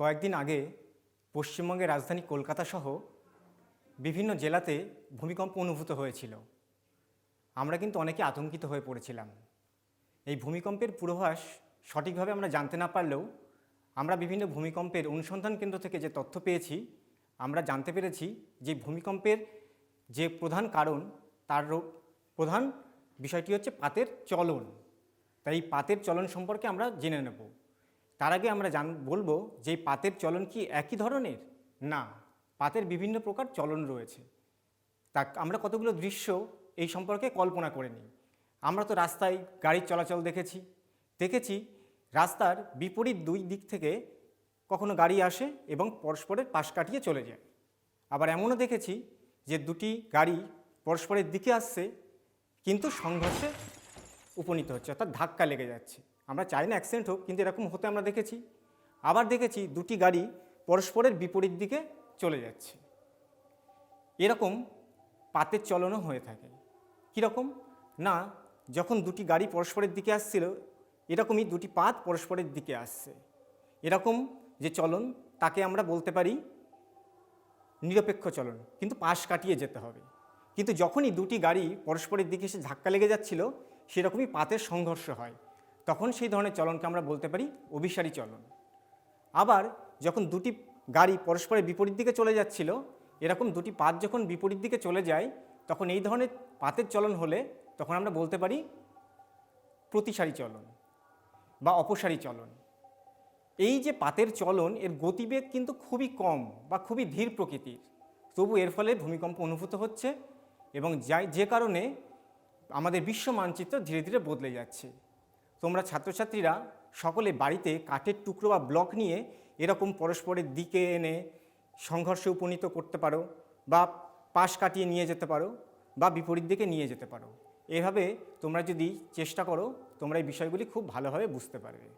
কয়েকদিন আগে পশ্চিমবঙ্গের রাজধানী কলকাতা সহ বিভিন্ন জেলাতে ভূমিকম্প অনুভূত হয়েছিল। আমরা কিন্তু অনেকে আতঙ্কিত হয়ে পড়েছিলাম। এই ভূমিকম্পের পূর্বাভাস সঠিকভাবে আমরা জানতে না পারলেও আমরা বিভিন্ন ভূমিকম্পের অনুসন্ধান কেন্দ্র থেকে যে তথ্য পেয়েছি, আমরা জানতে পেরেছি যে ভূমিকম্পের যে প্রধান কারণ তার প্রধান বিষয়টি হচ্ছে পাতের চলন। তাই এই পাতের চলন সম্পর্কে আমরা জেনে নেব। তার আগে আমরা বলবো যে পাতের চলন কি একই ধরনের? না, পাতের বিভিন্ন প্রকার চলন রয়েছে। তা আমরা কতগুলো দৃশ্য এই সম্পর্কে কল্পনা করে নিই। আমরা তো রাস্তায় গাড়ির চলাচল দেখেছি রাস্তার বিপরীত দুই দিক থেকে কখনো গাড়ি আসে এবং পরস্পরের পাশ কাটিয়ে চলে যায়। আবার এমনও দেখেছি যে দুটি গাড়ি পরস্পরের দিকে আসছে কিন্তু সংঘর্ষে উপনীত হচ্ছে, অর্থাৎ ধাক্কা লেগে যাচ্ছে। আমরা চাই না অ্যাক্সিডেন্ট হোক, কিন্তু এরকম হতে আমরা দেখেছি। আবার দেখেছি দুটি গাড়ি পরস্পরের বিপরীত দিকে চলে যাচ্ছে। এরকম পাতের চলনও হয়ে থাকে। কীরকম না, যখন দুটি গাড়ি পরস্পরের দিকে আসছিল, এরকমই দুটি পাত পরস্পরের দিকে আসছে। এরকম যে চলন তাকে আমরা বলতে পারি নিরপেক্ষ চলন, কিন্তু পাশ কাটিয়ে যেতে হবে। কিন্তু যখনই দুটি গাড়ি পরস্পরের দিকে এসে ধাক্কা লেগে যাচ্ছিল, সেরকমই পাতের সংঘর্ষ হয়, তখন সেই ধরনের চলনকে আমরা বলতে পারি অভিসারী চলন। আবার যখন দুটি গাড়ি পরস্পরের বিপরীত দিকে চলে যাচ্ছিল, এরকম দুটি পাত যখন বিপরীত দিকে চলে যায়, তখন এই ধরনের পাতের চলন হলে তখন আমরা বলতে পারি প্রতিসারী চলন বা অপসারী চলন। এই যে পাতের চলন, এর গতিবেগ কিন্তু খুবই কম বা খুবই ধীর প্রকৃতির, তবু এর ফলে ভূমিকম্প অনুভূত হচ্ছে এবং যে কারণে আমাদের বিশ্ব মানচিত্র ধীরে ধীরে বদলে যাচ্ছে। তোমরা ছাত্রছাত্রীরা সকলে বাড়িতে কাঠের টুকরো বা ব্লক নিয়ে এরকম পরস্পরের দিকে এনে সংঘর্ষে উপনীত করতে পারো, বা পাশ কাটিয়ে নিয়ে যেতে পারো, বা বিপরীত দিকে নিয়ে যেতে পারো। এভাবে তোমরা যদি চেষ্টা করো, তোমরা এই বিষয়গুলি খুব ভালোভাবে বুঝতে পারবে।